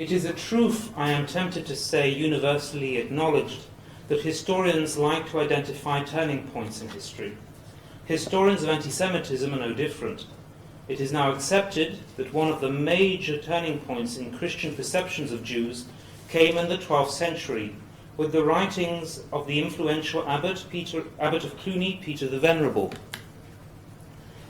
It is a truth, I am tempted to say, universally acknowledged, that historians like to identify turning points in history. Historians of anti-Semitism are no different. It is now accepted that one of the major turning points in Christian perceptions of Jews came in the 12th century with the writings of the influential abbot of Cluny, Peter the Venerable.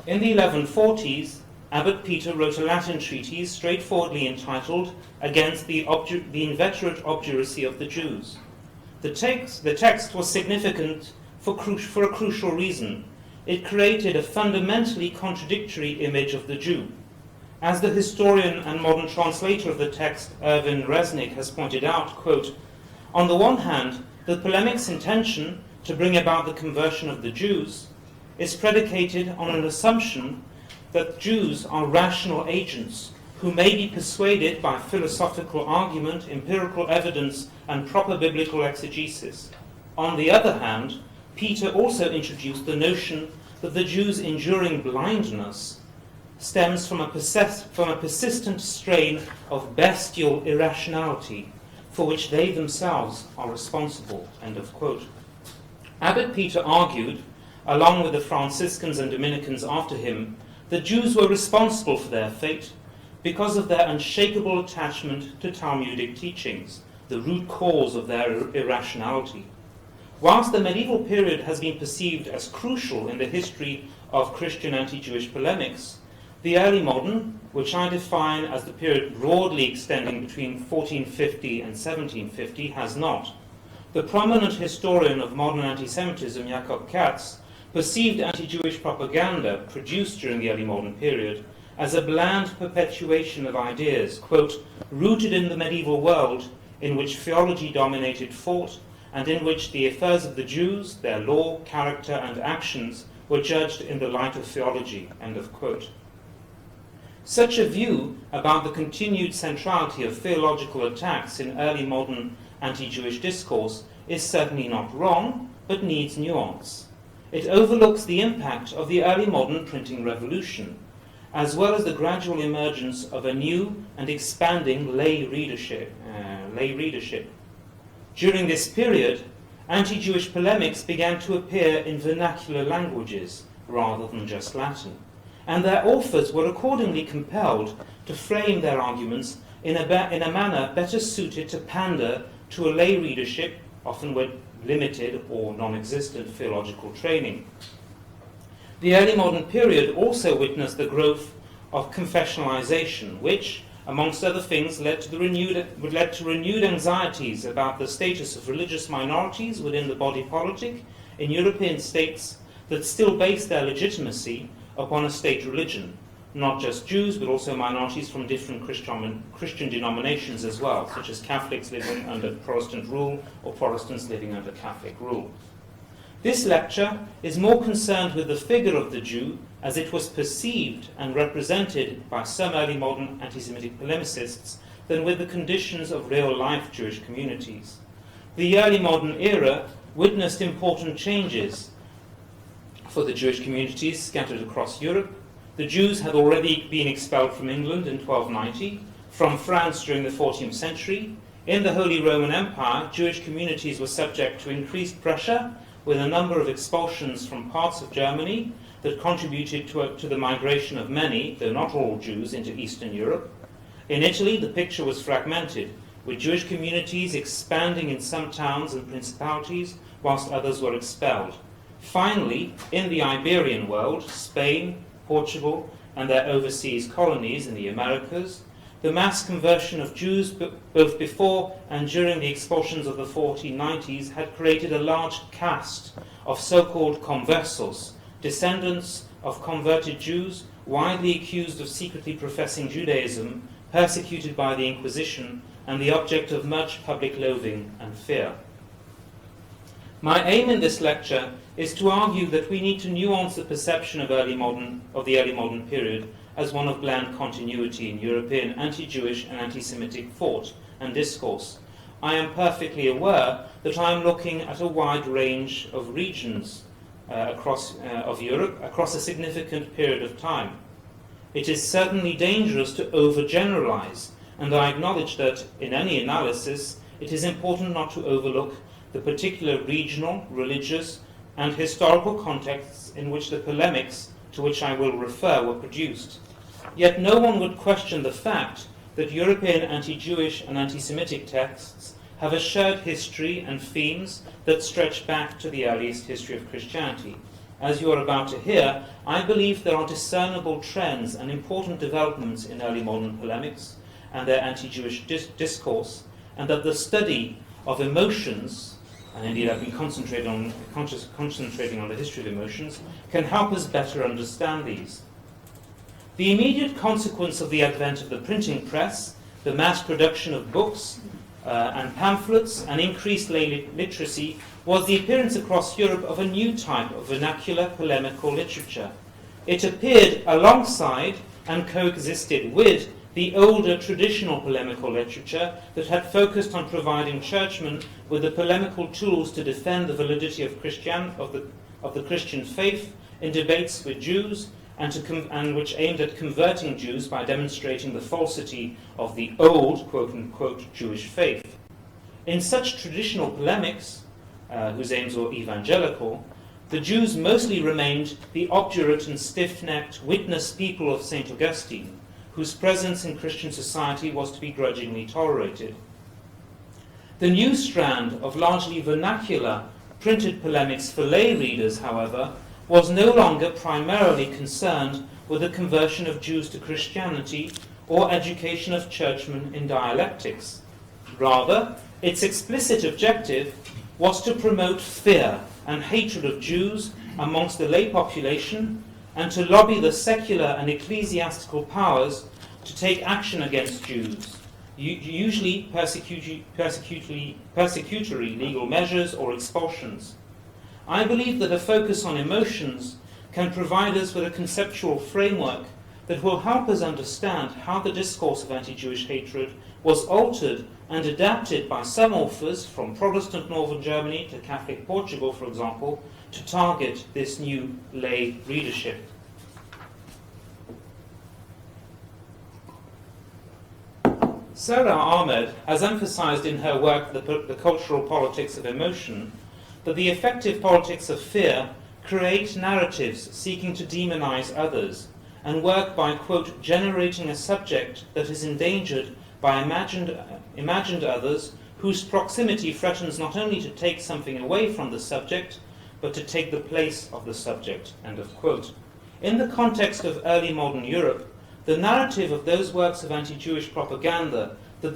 In the 1140s, Abbot Peter wrote a Latin treatise straightforwardly entitled Against the Inveterate Obduracy of the Jews. The text was significant for a crucial reason. It created a fundamentally contradictory image of the Jew. As the historian and modern translator of the text, Erwin Resnick, has pointed out, quote, on the one hand, the polemic's intention to bring about the conversion of the Jews is predicated on an assumption that Jews are rational agents who may be persuaded by philosophical argument, empirical evidence, and proper biblical exegesis. On the other hand, Peter also introduced the notion that the Jews' enduring blindness stems from a persistent strain of bestial irrationality for which they themselves are responsible, end of quote. Abbot Peter argued, along with the Franciscans and Dominicans after him, the Jews were responsible for their fate because of their unshakable attachment to Talmudic teachings, the root cause of their irrationality. Whilst the medieval period has been perceived as crucial in the history of Christian anti-Jewish polemics, the early modern, which I define as the period broadly extending between 1450 and 1750, has not. The prominent historian of modern anti-Semitism, Jakob Katz, perceived anti-Jewish propaganda produced during the early modern period as a bland perpetuation of ideas, quote, rooted in the medieval world in which theology dominated thought and in which the affairs of the Jews, their law, character, and actions were judged in the light of theology, end of quote. Such a view about the continued centrality of theological attacks in early modern anti-Jewish discourse is certainly not wrong, but needs nuance. It overlooks the impact of the early modern printing revolution, as well as the gradual emergence of a new and expanding lay readership. During this period, anti-Jewish polemics began to appear in vernacular languages rather than just Latin, and their authors were accordingly compelled to frame their arguments in a manner better suited to pander to a lay readership, often with limited or non-existent theological training. The early modern period also witnessed the growth of confessionalization, which, amongst other things, led to renewed anxieties about the status of religious minorities within the body politic in European states that still based their legitimacy upon a state religion, not just Jews, but also minorities from different Christian denominations as well, such as Catholics living under Protestant rule or Protestants living under Catholic rule. This lecture is more concerned with the figure of the Jew as it was perceived and represented by some early modern anti-Semitic polemicists than with the conditions of real-life Jewish communities. The early modern era witnessed important changes for the Jewish communities scattered across Europe. The Jews had already been expelled from England in 1290, from France during the 14th century. In the Holy Roman Empire, Jewish communities were subject to increased pressure, with a number of expulsions from parts of Germany that contributed to the migration of many, though not all, Jews into Eastern Europe. In Italy, the picture was fragmented, with Jewish communities expanding in some towns and principalities, whilst others were expelled. Finally, in the Iberian world, Spain, Portugal, and their overseas colonies in the Americas, the mass conversion of Jews both before and during the expulsions of the 1490s had created a large caste of so-called conversos, descendants of converted Jews, widely accused of secretly professing Judaism, persecuted by the Inquisition, and the object of much public loathing and fear. My aim in this lecture is to argue that we need to nuance the perception of the early modern period as one of bland continuity in European anti-Jewish and anti-Semitic thought and discourse. I am perfectly aware that I am looking at a wide range of regions of Europe across a significant period of time. It is certainly dangerous to overgeneralize and I acknowledge that in any analysis it is important not to overlook the particular regional, religious, and historical contexts in which the polemics to which I will refer were produced. Yet no one would question the fact that European anti-Jewish and anti-Semitic texts have a shared history and themes that stretch back to the earliest history of Christianity. As you are about to hear, I believe there are discernible trends and important developments in early modern polemics and their anti-Jewish discourse, and that the study of emotions, and indeed I've been concentrating on the history of emotions, can help us better understand these. The immediate consequence of the advent of the printing press, the mass production of books and pamphlets, and increased lay literacy was the appearance across Europe of a new type of vernacular polemical literature. It appeared alongside and coexisted with the older traditional polemical literature that had focused on providing churchmen with the polemical tools to defend the validity of the Christian faith in debates with Jews, and which aimed at converting Jews by demonstrating the falsity of the old, quote-unquote, Jewish faith. In such traditional polemics, whose aims were evangelical, the Jews mostly remained the obdurate and stiff-necked witness people of St. Augustine, whose presence in Christian society was to be grudgingly tolerated. The new strand of largely vernacular printed polemics for lay readers, however, was no longer primarily concerned with the conversion of Jews to Christianity or education of churchmen in dialectics. Rather, its explicit objective was to promote fear and hatred of Jews amongst the lay population and to lobby the secular and ecclesiastical powers to take action against Jews, usually persecutory legal measures or expulsions. I believe that a focus on emotions can provide us with a conceptual framework that will help us understand how the discourse of anti-Jewish hatred was altered and adapted by some authors from Protestant northern Germany to Catholic Portugal, for example, to target this new lay readership. Sarah Ahmed has emphasized in her work the cultural politics of emotion that the effective politics of fear create narratives seeking to demonize others and work by, quote, generating a subject that is endangered by imagined others whose proximity threatens not only to take something away from the subject, but to take the place of the subject, end of quote. In the context of early modern Europe, the narrative of those works of anti-Jewish propaganda that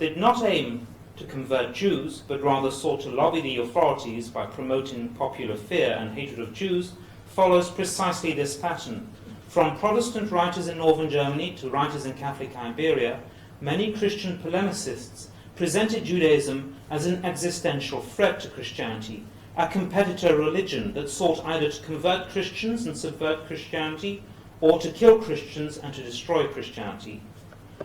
did not aim to convert Jews, but rather sought to lobby the authorities by promoting popular fear and hatred of Jews, follows precisely this pattern. From Protestant writers in northern Germany to writers in Catholic Iberia, many Christian polemicists presented Judaism as an existential threat to Christianity, a competitor religion that sought either to convert Christians and subvert Christianity, or to kill Christians and to destroy Christianity.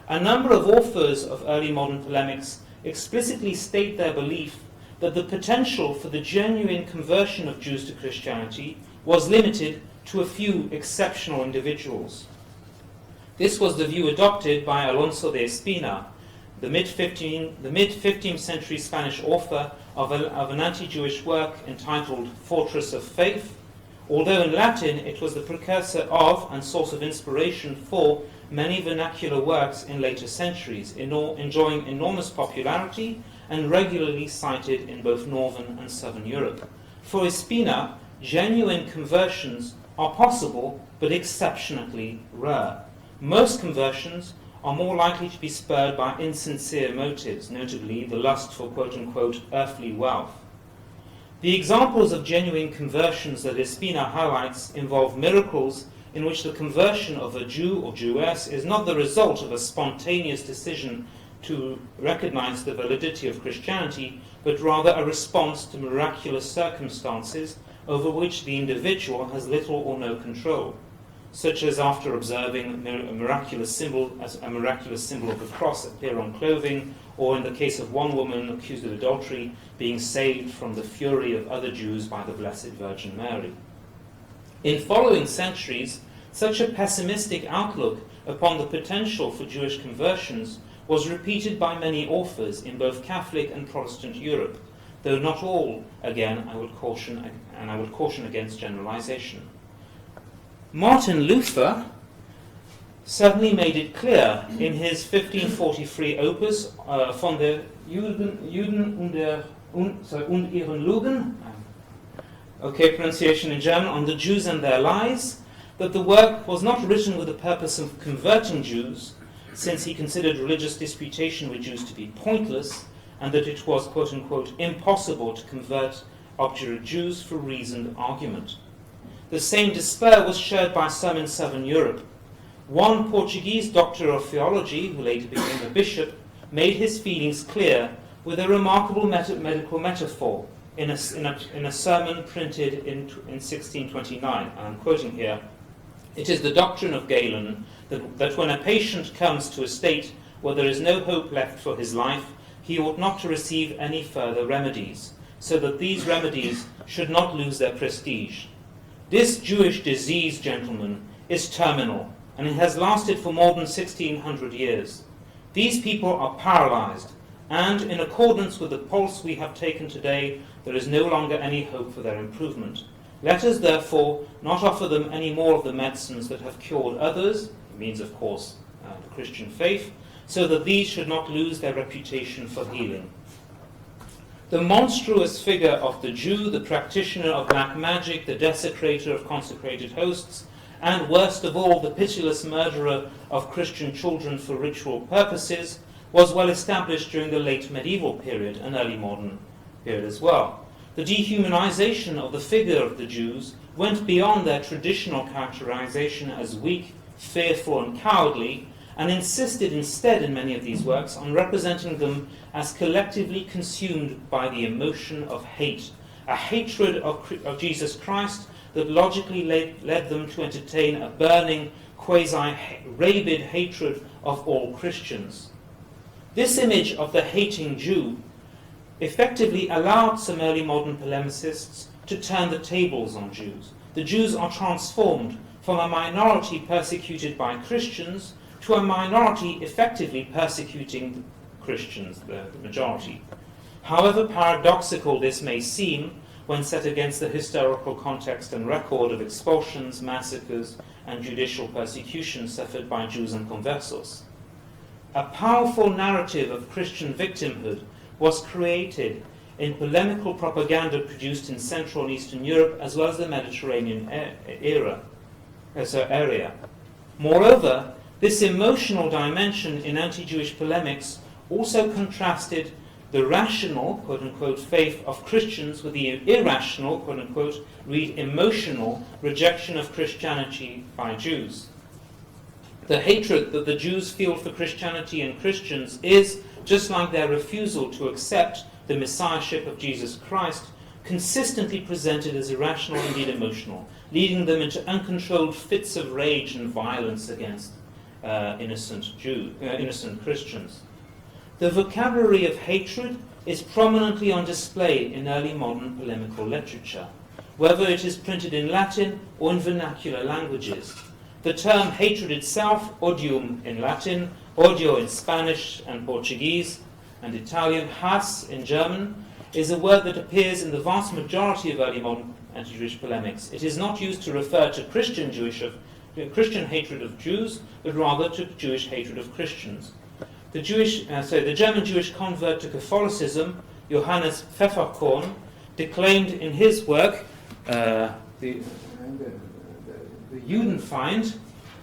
A number of authors of early modern polemics explicitly state their belief that the potential for the genuine conversion of Jews to Christianity was limited to a few exceptional individuals. This was the view adopted by Alonso de Espina, the mid-15th century Spanish author of an anti-Jewish work entitled Fortress of Faith, although in Latin it was the precursor of and source of inspiration for many vernacular works in later centuries, enjoying enormous popularity and regularly cited in both northern and southern Europe. For Espina, genuine conversions are possible, but exceptionally rare. Most conversions are more likely to be spurred by insincere motives, notably the lust for quote-unquote earthly wealth. The examples of genuine conversions that Espina highlights involve miracles in which the conversion of a Jew or Jewess is not the result of a spontaneous decision to recognize the validity of Christianity, but rather a response to miraculous circumstances over which the individual has little or no control, such as after observing a miraculous symbol of the cross appear on clothing, or in the case of one woman accused of adultery being saved from the fury of other Jews by the Blessed Virgin Mary. In following centuries, such a pessimistic outlook upon the potential for Jewish conversions was repeated by many authors in both Catholic and Protestant Europe, though not all. Again, I would caution against generalization. Martin Luther certainly made it clear in his 1543 opus von der Juden und ihren Lügen, okay, pronunciation in German, on the Jews and their lies, that the work was not written with the purpose of converting Jews, since he considered religious disputation with Jews to be pointless, and that it was, quote-unquote, impossible to convert obdurate Jews for reasoned argument. The same despair was shared by some in southern Europe. One Portuguese doctor of theology, who later became a bishop, made his feelings clear with a remarkable medical metaphor in a sermon printed in 1629. And I'm quoting here, "It is the doctrine of Galen that when a patient comes to a state where there is no hope left for his life, he ought not to receive any further remedies, so that these remedies should not lose their prestige. This Jewish disease, gentlemen, is terminal, and it has lasted for more than 1600 years. These people are paralyzed, and in accordance with the pulse we have taken today, there is no longer any hope for their improvement. Let us therefore not offer them any more of the medicines that have cured others," it means of course the Christian faith, "so that these should not lose their reputation for healing." The monstrous figure of the Jew, the practitioner of black magic, the desecrator of consecrated hosts, and worst of all, the pitiless murderer of Christian children for ritual purposes, was well established during the late medieval period and early modern period as well. The dehumanization of the figure of the Jews went beyond their traditional characterization as weak, fearful, and cowardly, and insisted instead in many of these works on representing them as collectively consumed by the emotion of hate, a hatred of Jesus Christ that logically led them to entertain a burning, quasi-rabid hatred of all Christians. This image of the hating Jew effectively allowed some early modern polemicists to turn the tables on Jews. The Jews are transformed from a minority persecuted by Christians to a minority effectively persecuting Christians, the majority. However paradoxical this may seem when set against the historical context and record of expulsions, massacres, and judicial persecution suffered by Jews and conversos. A powerful narrative of Christian victimhood was created in polemical propaganda produced in Central and Eastern Europe as well as the Mediterranean area. Moreover, this emotional dimension in anti-Jewish polemics also contrasted the rational, quote-unquote, faith of Christians with the irrational, quote-unquote, read emotional, rejection of Christianity by Jews. The hatred that the Jews feel for Christianity and Christians is, just like their refusal to accept the messiahship of Jesus Christ, consistently presented as irrational, indeed emotional, leading them into uncontrolled fits of rage and violence against innocent Christians. The vocabulary of hatred is prominently on display in early modern polemical literature, whether it is printed in Latin or in vernacular languages. The term hatred itself, odium in Latin, odio in Spanish and Portuguese and Italian, has in German, is a word that appears in the vast majority of early modern anti-Jewish polemics. It is not used to refer to Christian hatred of Jews, but rather to Jewish hatred of Christians. The German Jewish convert to Catholicism, Johannes Pfefferkorn, declaimed in his work, the Judenfeind,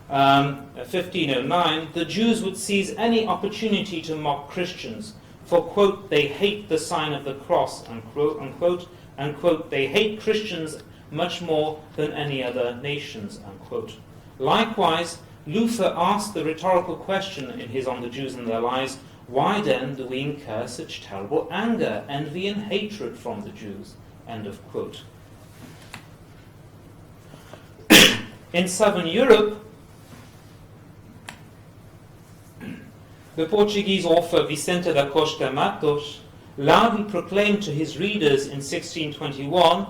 1509, the Jews would seize any opportunity to mock Christians, for, quote, they hate the sign of the cross, unquote, and, quote, they hate Christians much more than any other nations, unquote. Likewise, Luther asked the rhetorical question in his On the Jews and Their Lies, why then do we incur such terrible anger, envy, and hatred from the Jews, end of quote. In southern Europe, the Portuguese author Vicente da Costa Matos loudly proclaimed to his readers in 1621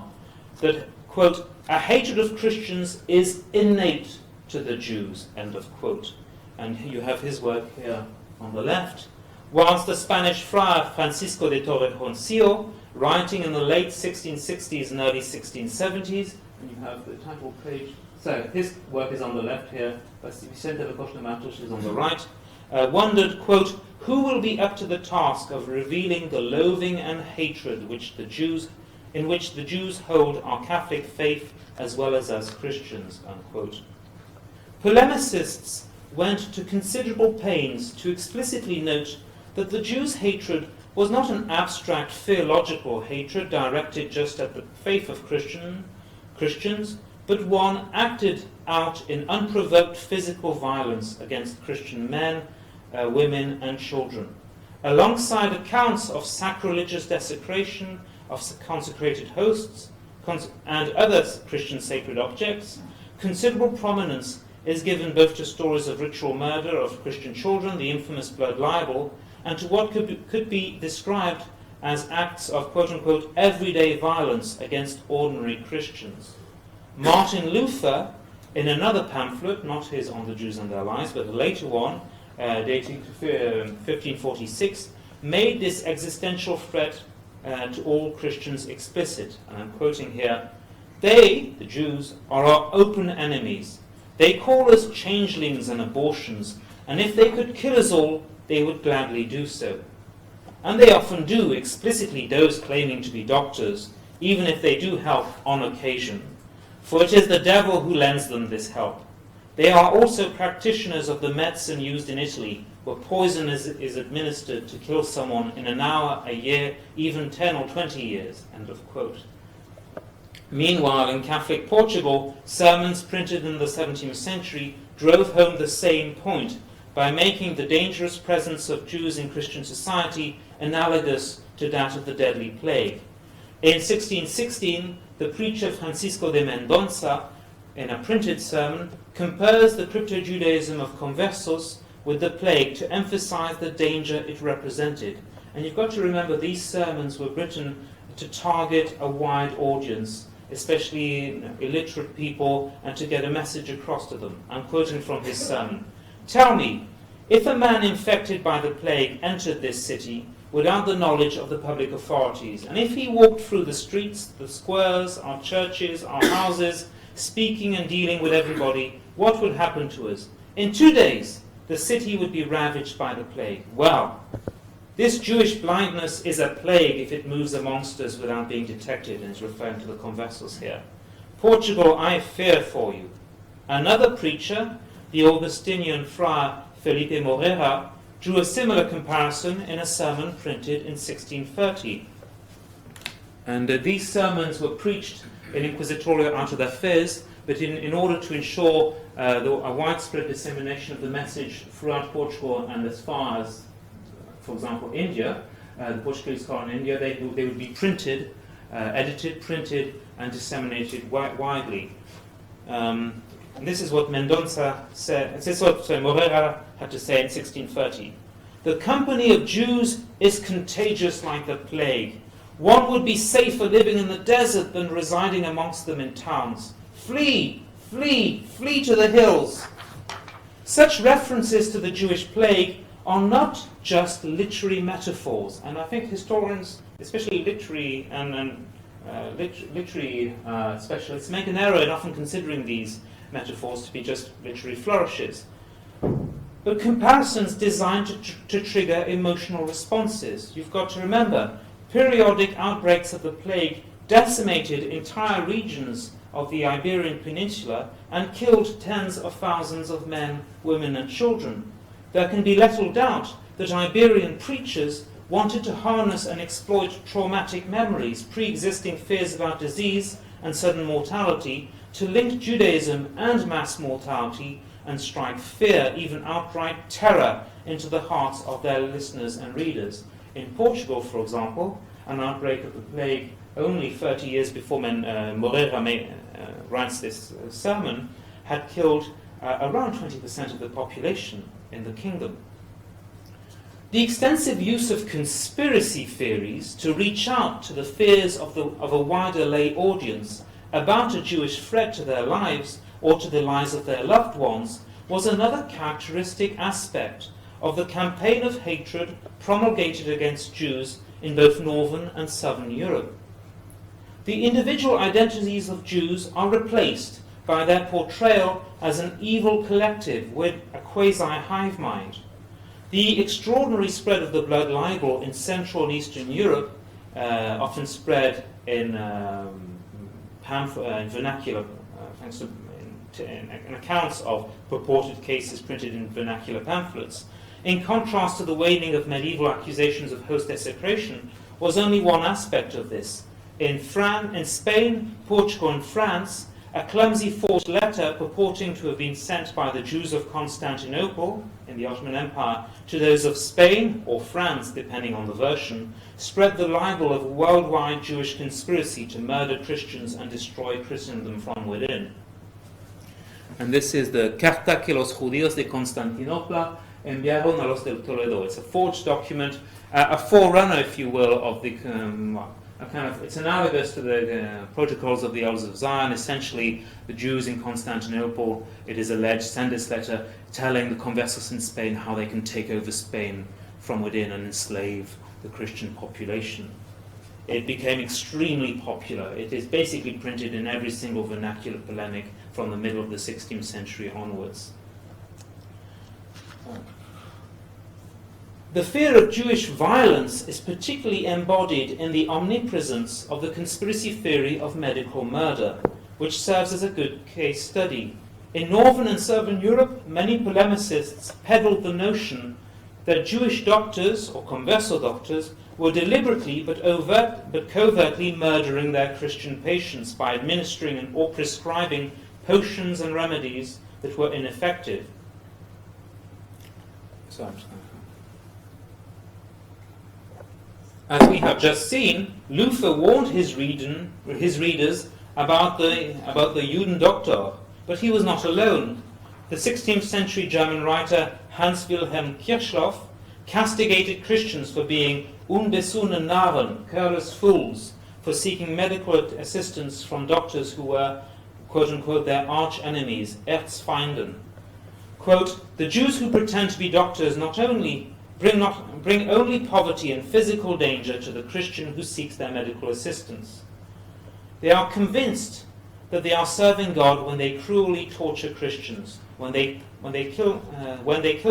that, quote, a hatred of Christians is innate to the Jews, end of quote. And you have his work here on the left, whilst the Spanish friar Francisco de Torrejoncillo, writing in the late 1660s and early 1670s, and you have the title page, so his work is on the left here, Vicente de Costa Matos is on the right, wondered, quote, who will be up to the task of revealing the loathing and hatred in which the Jews hold our Catholic faith as well as Christians, unquote. Polemicists went to considerable pains to explicitly note that the Jews' hatred was not an abstract theological hatred directed just at the faith of Christians, but one acted out in unprovoked physical violence against Christian men, women and children. Alongside accounts of sacrilegious desecration of consecrated hosts and other Christian sacred objects, considerable prominence is given both to stories of ritual murder of Christian children, the infamous blood libel, and to what could be described as acts of quote-unquote everyday violence against ordinary Christians. Martin Luther, in another pamphlet, not his On the Jews and Their Lives, but a later one, dating to 1546, made this existential threat to all Christians explicit. And I'm quoting here, they, the Jews, are our open enemies. They call us changelings and abortions, and if they could kill us all, they would gladly do so. And they often do, explicitly those claiming to be doctors, even if they do help on occasion. For it is the devil who lends them this help. They are also practitioners of the medicine used in Italy, where poison is administered to kill someone in an hour, a year, even 10 or 20 years. End of quote. Meanwhile, in Catholic Portugal, sermons printed in the 17th century drove home the same point by making the dangerous presence of Jews in Christian society analogous to that of the deadly plague. In 1616, the preacher Francisco de Mendonça, in a printed sermon, compares the crypto-Judaism of conversos with the plague to emphasize the danger it represented. And you've got to remember these sermons were written to target a wide audience, especially illiterate people, and to get a message across to them. I'm quoting from his sermon. Tell me, if a man infected by the plague entered this city without the knowledge of the public authorities, and if he walked through the streets, the squares, our churches, our houses, speaking and dealing with everybody, what would happen to us? In 2 days, the city would be ravaged by the plague. Well, this Jewish blindness is a plague if it moves amongst us without being detected, and is referring to the conversos here. Portugal, I fear for you. Another preacher, the Augustinian friar Felipe Moreira, drew a similar comparison in a sermon printed in 1630. And these sermons were preached in inquisitorial auto da fés, but in order to ensure a widespread dissemination of the message throughout Portugal and as far as, for example, India, the Portuguese colony in India, they would be printed, edited, printed, and disseminated widely. And this is what Mendonça said. This is what Moreira had to say in 1630. The company of Jews is contagious like the plague. One would be safer living in the desert than residing amongst them in towns. Flee, flee, flee to the hills. Such references to the Jewish plague are not just literary metaphors, and I think historians, especially literary specialists, make an error in often considering these metaphors to be just literary flourishes, but comparisons designed to trigger emotional responses. You've got to remember, periodic outbreaks of the plague decimated entire regions of the Iberian Peninsula and killed tens of thousands of men, women and children. There can be little doubt that Iberian preachers wanted to harness and exploit traumatic memories, pre-existing fears about disease and sudden mortality, to link Judaism and mass mortality and strike fear, even outright terror, into the hearts of their listeners and readers. In Portugal, for example, an outbreak of the plague only 30 years before Moreira writes this sermon had killed around 20% of the population in the kingdom. The extensive use of conspiracy theories to reach out to the fears of a wider lay audience about a Jewish threat to their lives or to the lives of their loved ones was another characteristic aspect of the campaign of hatred promulgated against Jews in both northern and southern Europe. The individual identities of Jews are replaced by their portrayal as an evil collective with a quasi-hive mind. The extraordinary spread of the blood libel in Central and Eastern Europe, often spread in vernacular, thanks to in accounts of purported cases printed in vernacular pamphlets, in contrast to the waning of medieval accusations of host desecration, was only one aspect of this. In Spain, Portugal, and France, a clumsy forged letter purporting to have been sent by the Jews of Constantinople in the Ottoman Empire to those of Spain or France, depending on the version, spread the libel of a worldwide Jewish conspiracy to murder Christians and destroy Christendom from within. And this is the Carta que los judíos de Constantinopla enviaron a los del Toledo. It's a forged document, a forerunner, if you will, of the it's analogous to the protocols of the Elders of Zion. Essentially, the Jews in Constantinople, it is alleged, send this letter telling the conversos in Spain how they can take over Spain from within and enslave the Christian population. It became extremely popular. It is basically printed in every single vernacular polemic from the middle of the 16th century onwards. The fear of Jewish violence is particularly embodied in the omnipresence of the conspiracy theory of medical murder, which serves as a good case study. In Northern and Southern Europe, many polemicists peddled the notion that Jewish doctors, or converso doctors, were deliberately but covertly murdering their Christian patients by administering or prescribing potions and remedies that were ineffective. As we have just seen, Luther warned his readers about the Judendoktor, but he was not alone. The 16th century German writer Hans Wilhelm Kirchhoff castigated Christians for being unbesonnene Narren, careless fools, for seeking medical assistance from doctors who were, quote-unquote, their arch-enemies, Erzfeinden. Quote, the Jews who pretend to be doctors not only bring only poverty and physical danger to the Christian who seeks their medical assistance. They are convinced that they are serving God when they cruelly torture Christians, when they kill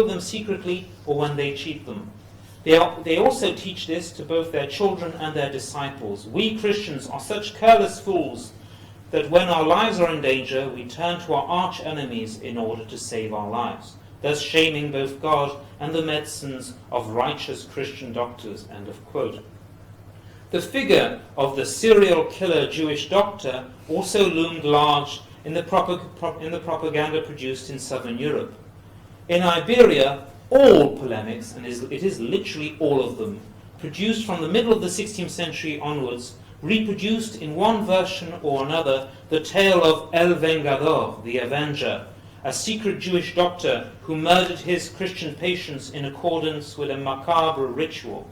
them secretly, or when they cheat them. They also teach this to both their children and their disciples. We Christians are such careless fools that when our lives are in danger, we turn to our arch enemies in order to save our lives, thus shaming both God and the medicines of righteous Christian doctors, end of quote. The figure of the serial killer Jewish doctor also loomed large in the propaganda produced in southern Europe. In Iberia, all polemics, and it is literally all of them, produced from the middle of the 16th century onwards, reproduced in one version or another the tale of El Vengador, the Avenger, a secret Jewish doctor who murdered his Christian patients in accordance with a macabre ritual.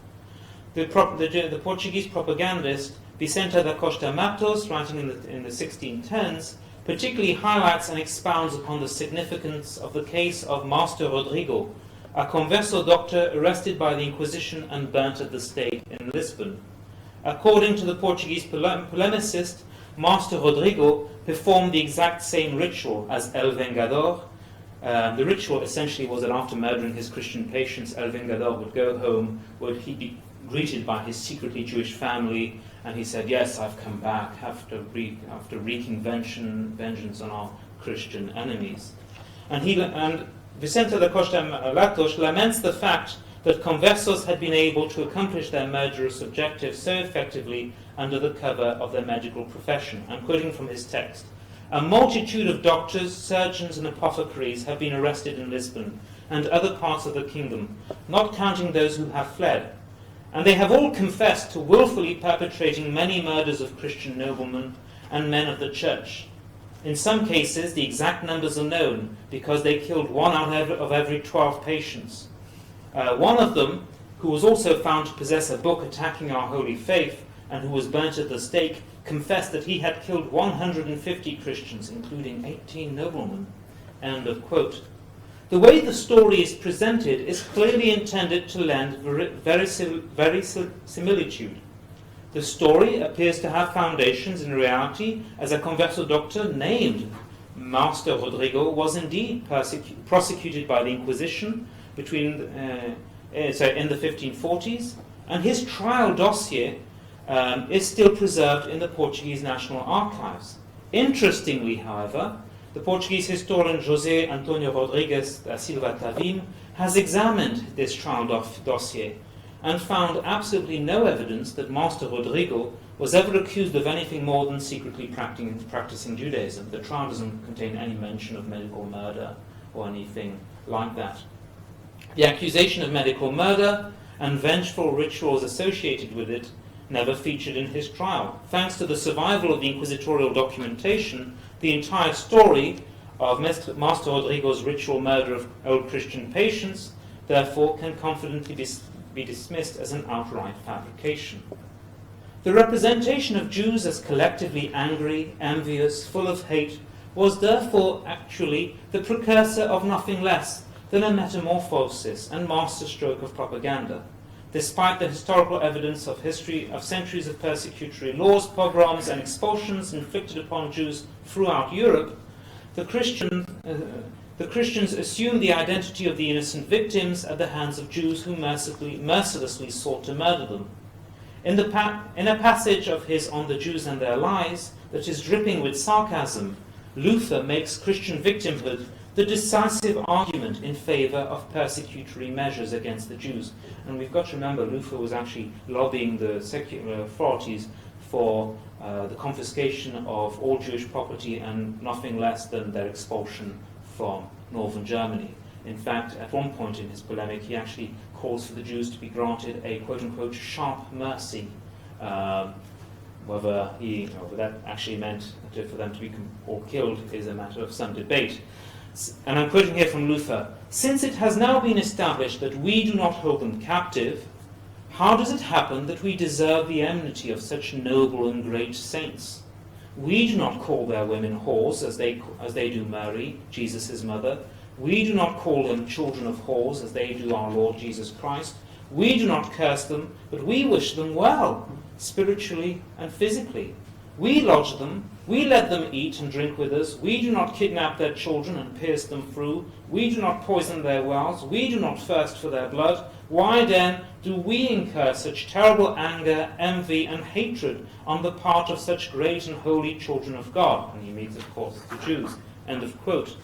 The Portuguese propagandist Vicente da Costa Matos, writing in the 1610s, particularly highlights and expounds upon the significance of the case of Master Rodrigo, a converso doctor arrested by the Inquisition and burnt at the stake in Lisbon. According to the Portuguese polemicist, Master Rodrigo performed the exact same ritual as El Vengador. The ritual essentially was that after murdering his Christian patients, El Vengador would go home, would he be greeted by his secretly Jewish family, and he said, yes, I've come back after wreaking vengeance on our Christian enemies. And Vicente da Costa Matos laments the fact that conversos had been able to accomplish their murderous objectives so effectively under the cover of their medical profession. I'm quoting from his text. A multitude of doctors, surgeons, and apothecaries have been arrested in Lisbon and other parts of the kingdom, not counting those who have fled. And they have all confessed to willfully perpetrating many murders of Christian noblemen and men of the church. In some cases, the exact numbers are known because they killed 1 out of every 12 patients. One of them, who was also found to possess a book attacking our holy faith and who was burnt at the stake, confessed that he had killed 150 Christians, including 18 noblemen. End of quote. The way the story is presented is clearly intended to lend verisimilitude. The story appears to have foundations in reality, as a converso doctor named Master Rodrigo was indeed prosecuted by the Inquisition in the 1540s, and his trial dossier is still preserved in the Portuguese National Archives. Interestingly, however, the Portuguese historian José António Rodrigues da Silva Tavim has examined this trial dossier and found absolutely no evidence that Master Rodrigo was ever accused of anything more than secretly practicing Judaism. The trial doesn't contain any mention of medical murder or anything like that. The accusation of medical murder and vengeful rituals associated with it never featured in his trial. Thanks to the survival of the inquisitorial documentation, the entire story of Master Rodrigo's ritual murder of old Christian patients, therefore, can confidently be dismissed as an outright fabrication. The representation of Jews as collectively angry, envious, full of hate, was therefore actually the precursor of nothing less than a metamorphosis and masterstroke of propaganda. Despite the historical evidence of centuries of persecutory laws, pogroms, and expulsions inflicted upon Jews throughout Europe, the Christians assumed the identity of the innocent victims at the hands of Jews who mercilessly sought to murder them. In a passage of his On the Jews and Their Lies that is dripping with sarcasm, Luther makes Christian victimhood the decisive argument in favor of persecutory measures against the Jews. And we've got to remember, Luther was actually lobbying the secular authorities for the confiscation of all Jewish property and nothing less than their expulsion from northern Germany. In fact, at one point in his polemic, he actually calls for the Jews to be granted a quote-unquote sharp mercy. Whether that actually meant for them to be all killed is a matter of some debate. And I'm quoting here from Luther: "Since it has now been established that we do not hold them captive, how does it happen that we deserve the enmity of such noble and great saints? We do not call their women whores as they do Mary, Jesus' mother. We do not call them children of whores as they do our Lord Jesus Christ. We do not curse them, but we wish them well, spiritually and physically. We lodge them, we let them eat and drink with us. We do not kidnap their children and pierce them through. We do not poison their wells. We do not thirst for their blood. Why then do we incur such terrible anger, envy, and hatred on the part of such great and holy children of God?" And he means, of course, the Jews. End of quote.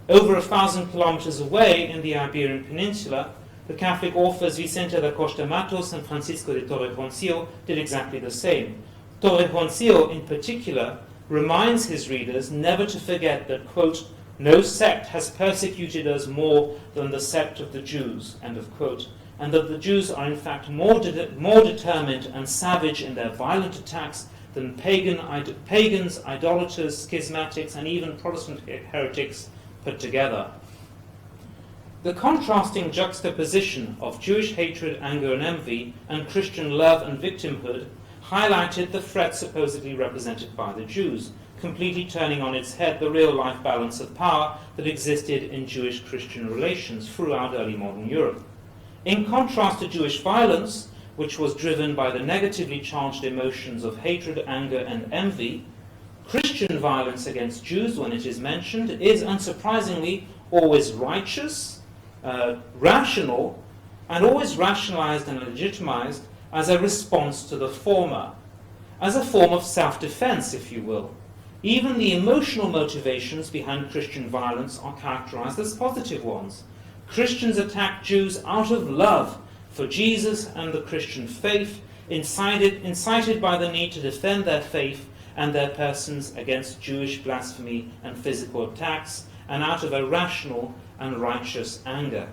Over 1,000 kilometers away in the Iberian Peninsula, the Catholic authors Vicente da Costa Matos and Francisco de Torrejoncillo did exactly the same. Torrejoncillo, in particular, reminds his readers never to forget that, quote, "no sect has persecuted us more than the sect of the Jews," end of quote, and that the Jews are in fact more determined and savage in their violent attacks than pagans, idolaters, schismatics, and even Protestant heretics put together. The contrasting juxtaposition of Jewish hatred, anger, and envy, and Christian love and victimhood highlighted the threat supposedly represented by the Jews, completely turning on its head the real-life balance of power that existed in Jewish-Christian relations throughout early modern Europe. In contrast to Jewish violence, which was driven by the negatively charged emotions of hatred, anger, and envy, Christian violence against Jews, when it is mentioned, is unsurprisingly always righteous, rational, and always rationalized and legitimized as a response to the former, as a form of self-defense, if you will. Even the emotional motivations behind Christian violence are characterized as positive ones. Christians attack Jews out of love for Jesus and the Christian faith, incited by the need to defend their faith and their persons against Jewish blasphemy and physical attacks, and out of a rational and righteous anger.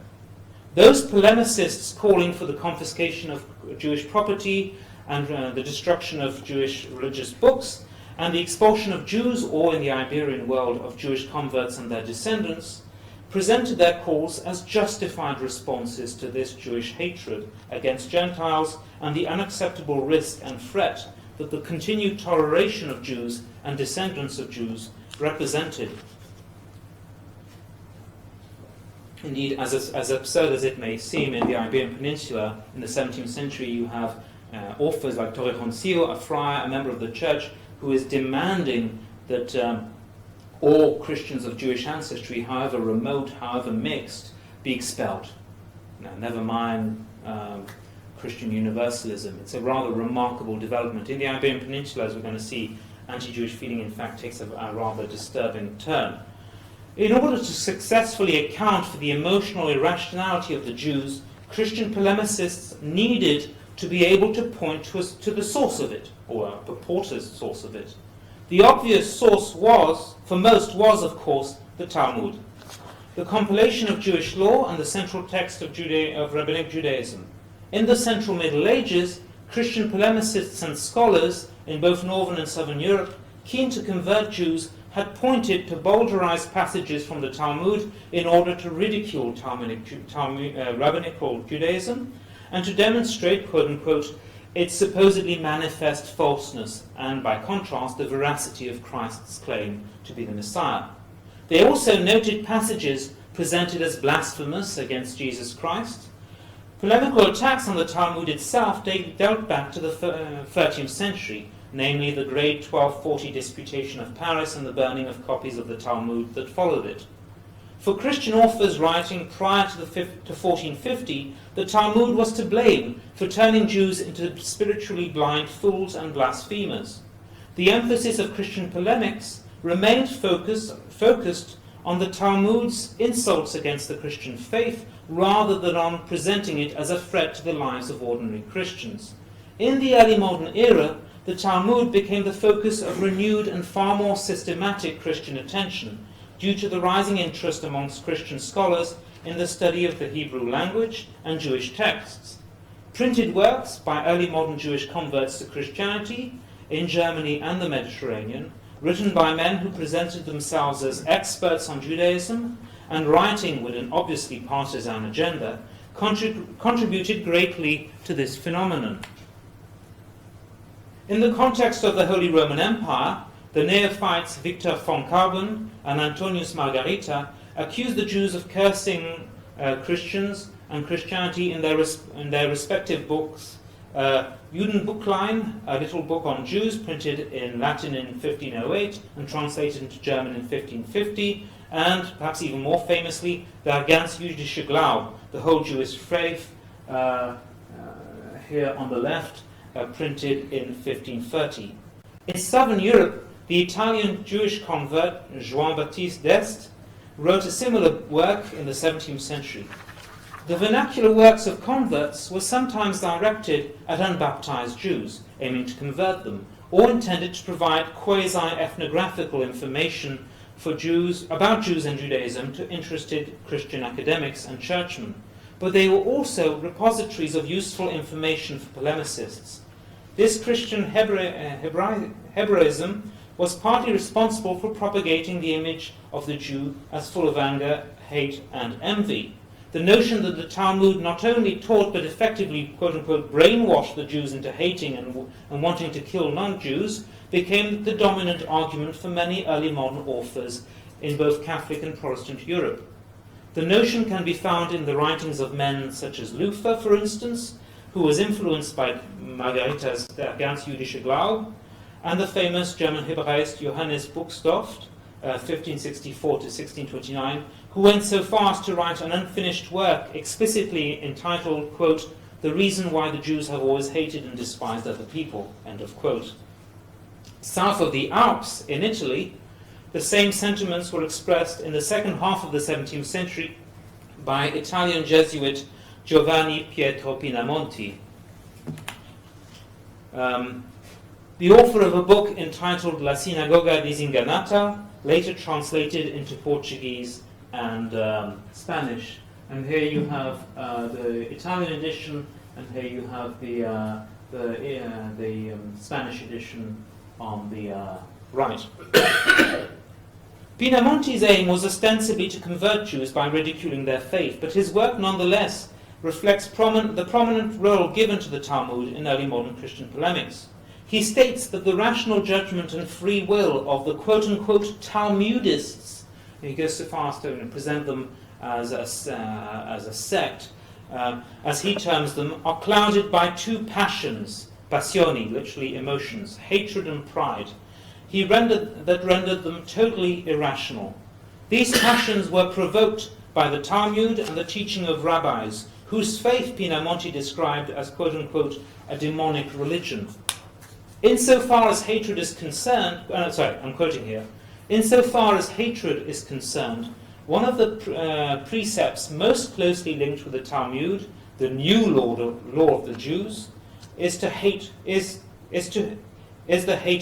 Those polemicists calling for the confiscation of Jewish property and the destruction of Jewish religious books and the expulsion of Jews, or in the Iberian world of Jewish converts and their descendants, presented their calls as justified responses to this Jewish hatred against Gentiles and the unacceptable risk and threat that the continued toleration of Jews and descendants of Jews represented. Indeed, as absurd as it may seem, in the Iberian Peninsula in the 17th century, you have authors like Torrejoncillo, a friar, a member of the church, who is demanding that all Christians of Jewish ancestry, however remote, however mixed, be expelled. Now, never mind Christian universalism. It's a rather remarkable development. In the Iberian Peninsula, as we're going to see, anti-Jewish feeling, in fact, takes a rather disturbing turn. In order to successfully account for the emotional irrationality of the Jews, Christian polemicists needed to be able to point to the source of it, or a purported source of it. The obvious source for most was, of course, the Talmud, the compilation of Jewish law and the central text of Rabbinic Judaism. In the Central Middle Ages, Christian polemicists and scholars in both Northern and Southern Europe, keen to convert Jews, had pointed to bowdlerized passages from the Talmud in order to ridicule rabbinical Judaism and to demonstrate, quote-unquote, its supposedly manifest falseness and, by contrast, the veracity of Christ's claim to be the Messiah. They also noted passages presented as blasphemous against Jesus Christ. Polemical attacks on the Talmud itself dealt back to the 13th century, namely the Grade 1240 Disputation of Paris and the burning of copies of the Talmud that followed it. For Christian authors writing prior to 1450, the Talmud was to blame for turning Jews into spiritually blind fools and blasphemers. The emphasis of Christian polemics remained focused on the Talmud's insults against the Christian faith rather than on presenting it as a threat to the lives of ordinary Christians. In the early modern era, the Talmud became the focus of renewed and far more systematic Christian attention due to the rising interest amongst Christian scholars in the study of the Hebrew language and Jewish texts. Printed works by early modern Jewish converts to Christianity in Germany and the Mediterranean, written by men who presented themselves as experts on Judaism and writing with an obviously partisan agenda, contributed greatly to this phenomenon. In the context of the Holy Roman Empire, the neophytes Victor von Carbon and Antonius Margarita accused the Jews of cursing Christians and Christianity in their respective books. Judenbuchlein, a little book on Jews printed in Latin in 1508 and translated into German in 1550, and perhaps even more famously, Der ganz jüdische Glaube, the whole Jewish faith, here on the left, printed in 1530. In southern Europe, the Italian Jewish convert Jean-Baptiste d'Este wrote a similar work in the 17th century. The vernacular works of converts were sometimes directed at unbaptized Jews, aiming to convert them, or intended to provide quasi-ethnographical information for Jews about Jews and Judaism to interested Christian academics and churchmen. But they were also repositories of useful information for polemicists. This Christian Hebraism was partly responsible for propagating the image of the Jew as full of anger, hate, and envy. The notion that the Talmud not only taught but effectively, quote-unquote, brainwashed the Jews into hating and wanting to kill non-Jews became the dominant argument for many early modern authors in both Catholic and Protestant Europe. The notion can be found in the writings of men such as Luther, for instance, who was influenced by Margarita's Der ganz jüdische Glaube, and the famous German Hebraist Johannes Buxtorft, 1564 to 1629, who went so far as to write an unfinished work explicitly entitled, quote, The Reason Why the Jews Have Always Hated and Despised Other People, end of quote. South of the Alps, in Italy, the same sentiments were expressed in the second half of the 17th century by Italian Jesuit Giovanni Pietro Pinamonti. The author of a book entitled La Sinagoga Disingannata, later translated into Portuguese and Spanish. And here you have the Italian edition, and here you have the Spanish edition on the right. Pinamonti's aim was ostensibly to convert Jews by ridiculing their faith, but his work nonetheless reflects the prominent role given to the Talmud in early modern Christian polemics. He states that the rational judgment and free will of the quote-unquote Talmudists, and he goes so far as to present them as a sect, as he terms them, are clouded by two passions, passioni, literally emotions, hatred and pride. Rendered them totally irrational. These passions were provoked by the Talmud and the teaching of rabbis, whose faith Pinamonti described as, quote-unquote, a demonic religion. Insofar as hatred is concerned, I'm quoting here, insofar as hatred is concerned, one of the precepts most closely linked with the Talmud, the new law of the Jews, is the hate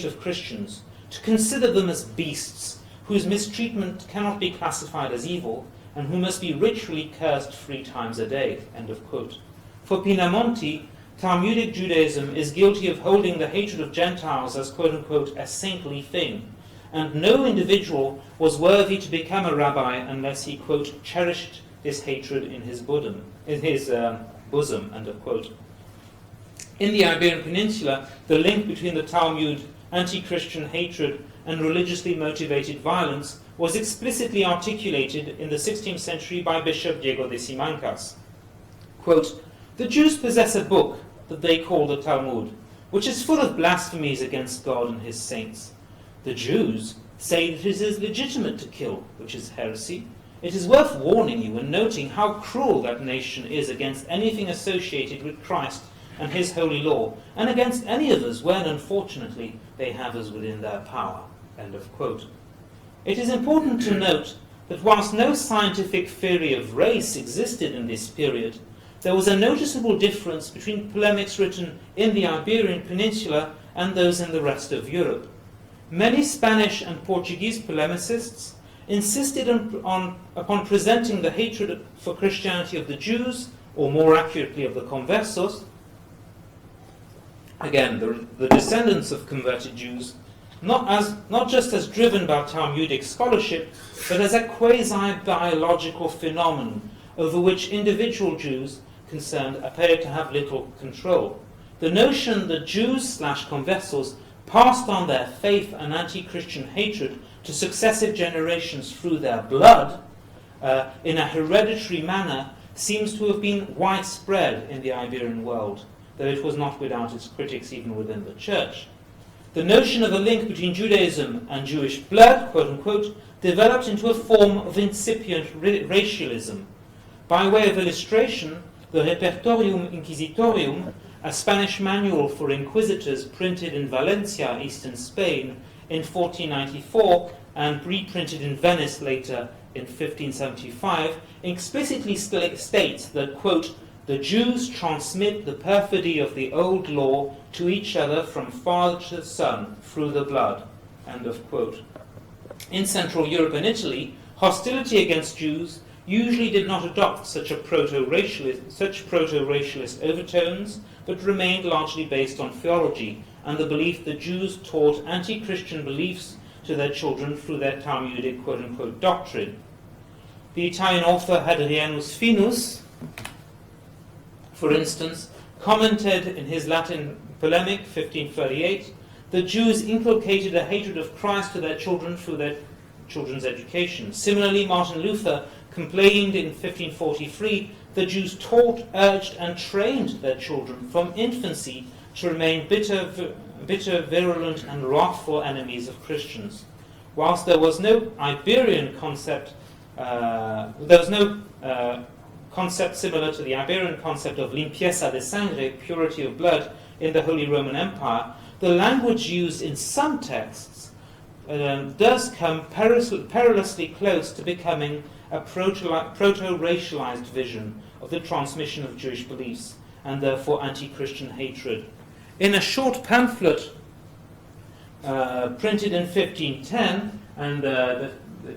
of Christians, to consider them as beasts, whose mistreatment cannot be classified as evil, and who must be ritually cursed 3 times a day. End of quote. For Pinamonti, Talmudic Judaism is guilty of holding the hatred of Gentiles as, quote-unquote, a saintly thing, and no individual was worthy to become a rabbi unless he, quote, cherished this hatred in his bosom, end of quote. In the Iberian Peninsula, the link between the Talmud, anti-Christian hatred, and religiously motivated violence was explicitly articulated in the 16th century by Bishop Diego de Simancas. Quote, the Jews possess a book that they call the Talmud, which is full of blasphemies against God and his saints. The Jews say that it is legitimate to kill, which is heresy. It is worth warning you and noting how cruel that nation is against anything associated with Christ and his holy law, and against any of us when, unfortunately, they have us within their power. End of quote. It is important to note that whilst no scientific theory of race existed in this period, there was a noticeable difference between polemics written in the Iberian Peninsula and those in the rest of Europe. Many Spanish and Portuguese polemicists insisted upon presenting the hatred for Christianity of the Jews, or more accurately of the conversos, again, the descendants of converted Jews, not just as driven by Talmudic scholarship, but as a quasi-biological phenomenon over which individual Jews concerned appeared to have little control. The notion that Jews/conversos passed on their faith and anti-Christian hatred to successive generations through their blood in a hereditary manner seems to have been widespread in the Iberian world, though it was not without its critics even within the church. The notion of a link between Judaism and Jewish blood, quote-unquote, developed into a form of incipient racialism. By way of illustration, the Repertorium Inquisitorium, a Spanish manual for inquisitors printed in Valencia, eastern Spain, in 1494 and reprinted in Venice later in 1575, explicitly states that, quote, the Jews transmit the perfidy of the old law to each other from father to son through the blood, end of quote. In Central Europe and Italy, hostility against Jews usually did not adopt such proto-racialist overtones, but remained largely based on theology and the belief that Jews taught anti-Christian beliefs to their children through their Talmudic quote-unquote doctrine. The Italian author Hadrianus Finus, for instance, commented in his Latin polemic, 1538, that Jews inculcated a hatred of Christ to their children through their children's education. Similarly, Martin Luther complained in 1543 that Jews taught, urged, and trained their children from infancy to remain bitter, virulent, and wrathful enemies of Christians. Whilst there was no Iberian concept, concept similar to the Iberian concept of limpieza de sangre, purity of blood, in the Holy Roman Empire, the language used in some texts does come perilously close to becoming a proto-racialized vision of the transmission of Jewish beliefs, and therefore anti-Christian hatred. In a short pamphlet printed in 1510, and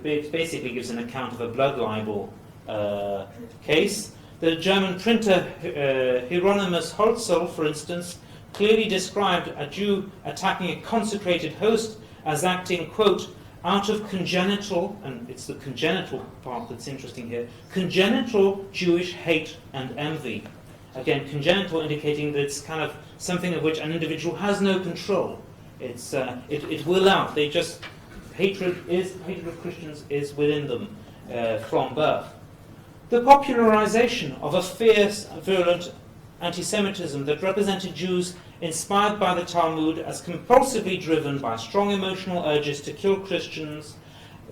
it basically gives an account of a blood libel case, the German printer Hieronymus Holzel, for instance, clearly described a Jew attacking a consecrated host as acting, quote, out of congenital, and it's the congenital part that's interesting here, congenital Jewish hate and envy. Again, congenital indicating that it's kind of something of which an individual has no control. It's it will out. They just hatred of Christians is within them from birth. The popularization of a fierce, virulent anti-Semitism that represented Jews inspired by the Talmud as compulsively driven by strong emotional urges to kill Christians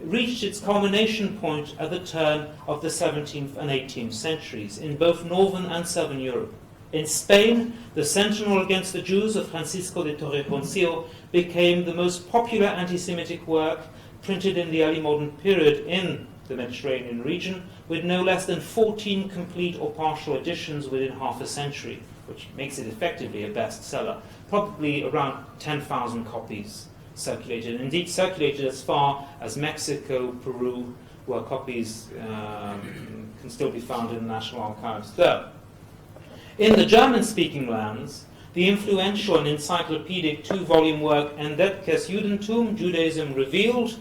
reached its culmination point at the turn of the 17th and 18th centuries in both northern and southern Europe. In Spain, the Sentinel against the Jews of Francisco de Torrejoncillo became the most popular anti-Semitic work printed in the early modern period in the Mediterranean region, with no less than 14 complete or partial editions within half a century, which makes it effectively a bestseller. Probably around 10,000 copies circulated, indeed circulated as far as Mexico, Peru, where copies can still be found in the National Archives there. In the German-speaking lands, the influential and encyclopedic two-volume work Entdecktes Judentum, Judaism Revealed,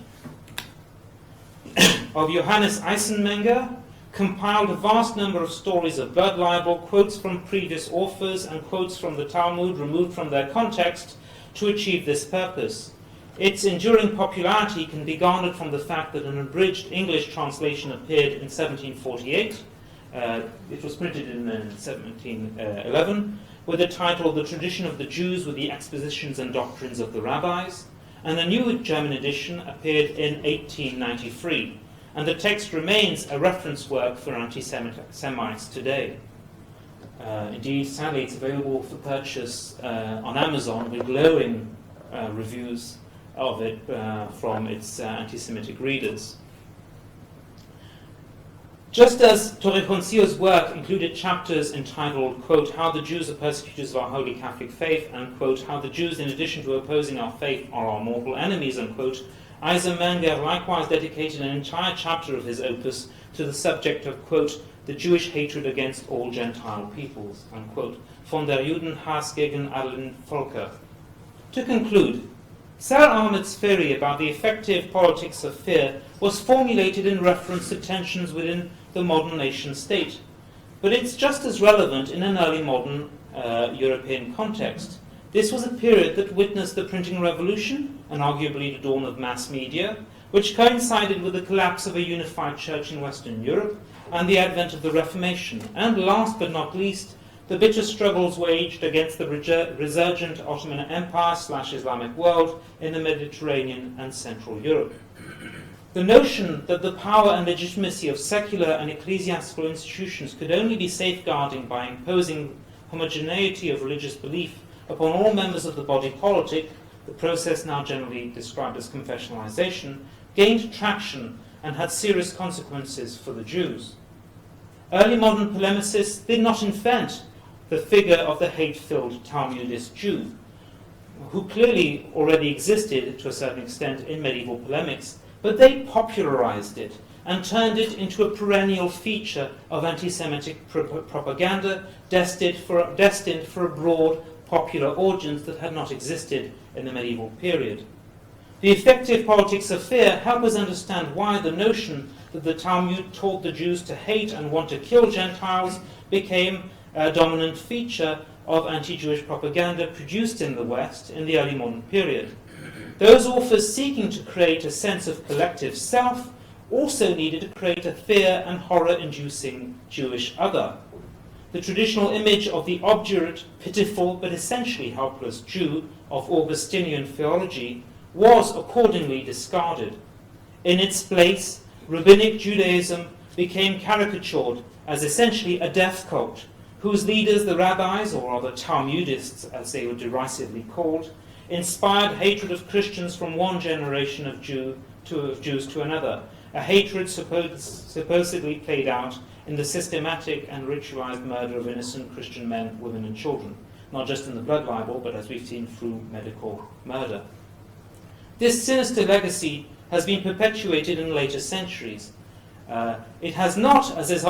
of Johannes Eisenmenger, compiled a vast number of stories of blood libel, quotes from previous authors, and quotes from the Talmud removed from their context to achieve this purpose. Its enduring popularity can be garnered from the fact that an abridged English translation appeared in 1748. It was printed in 1711, with the title The Tradition of the Jews with the Expositions and Doctrines of the Rabbis, and a new German edition appeared in 1893, and the text remains a reference work for anti-Semites today. Indeed, sadly, it's available for purchase on Amazon with glowing reviews of it from its anti-Semitic readers. Just as Torrejoncillo's work included chapters entitled, quote, How the Jews are persecutors of our Holy Catholic Faith, and, quote, How the Jews, in addition to opposing our faith, are our mortal enemies, unquote, Eisenmenger likewise dedicated an entire chapter of his opus to the subject of, quote, the Jewish hatred against all Gentile peoples, unquote, von der Judenhass gegen allen Völker. To conclude, Sir Ahmed's theory about the effective politics of fear was formulated in reference to tensions within the modern nation-state, but it's just as relevant in an early modern European context. This was a period that witnessed the printing revolution, and arguably the dawn of mass media, which coincided with the collapse of a unified church in Western Europe and the advent of the Reformation, and last but not least, the bitter struggles waged against the resurgent Ottoman Empire/Islamic world in the Mediterranean and Central Europe. The notion that the power and legitimacy of secular and ecclesiastical institutions could only be safeguarded by imposing homogeneity of religious belief upon all members of the body politic, the process now generally described as confessionalization, gained traction and had serious consequences for the Jews. Early modern polemicists did not invent the figure of the hate-filled Talmudist Jew, who clearly already existed to a certain extent in medieval polemics, but they popularized it and turned it into a perennial feature of anti-Semitic propaganda destined for a broad popular audience that had not existed in the medieval period. The effective politics of fear help us understand why the notion that the Talmud taught the Jews to hate and want to kill Gentiles became a dominant feature of anti-Jewish propaganda produced in the West in the early modern period. Those authors seeking to create a sense of collective self also needed to create a fear and horror-inducing Jewish other. The traditional image of the obdurate, pitiful, but essentially helpless Jew of Augustinian theology was accordingly discarded. In its place, rabbinic Judaism became caricatured as essentially a death cult, whose leaders, the rabbis, or rather Talmudists as they were derisively called, inspired hatred of Christians from one generation of Jews to another, a hatred supposedly played out in the systematic and ritualized murder of innocent Christian men, women, and children, not just in the blood libel, but as we've seen through medical murder. This sinister legacy has been perpetuated in later centuries. It was not, as is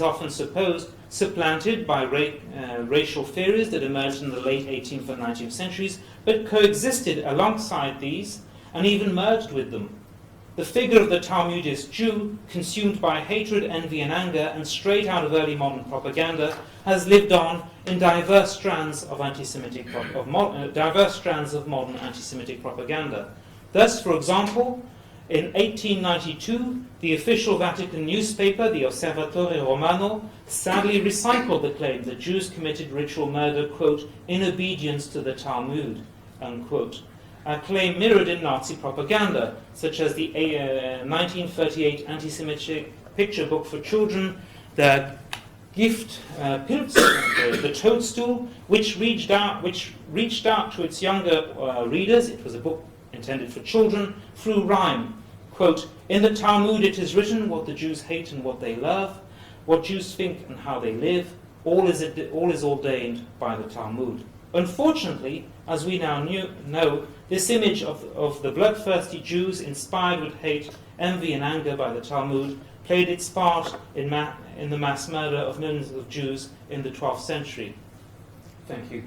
often supposed, supplanted by racial theories that emerged in the late 18th and 19th centuries, but coexisted alongside these and even merged with them. The figure of the Talmudist Jew, consumed by hatred, envy, and anger, and straight out of early modern propaganda, has lived on in diverse strands of modern anti-Semitic propaganda. Thus, for example, In 1892, the official Vatican newspaper, the Osservatore Romano, sadly recycled the claim that Jews committed ritual murder, quote, in obedience to the Talmud, unquote. A claim mirrored in Nazi propaganda, such as the 1938 anti-Semitic picture book for children, the Gift Pilz, the Toadstool, which reached out to its younger readers. It was a book intended for children, through rhyme. Quote, in the Talmud it is written what the Jews hate and what they love, what Jews think and how they live, all is ordained by the Talmud. Unfortunately, as we now know, this image of the bloodthirsty Jews inspired with hate, envy and anger by the Talmud played its part in the mass murder of millions of Jews in the 12th century. Thank you.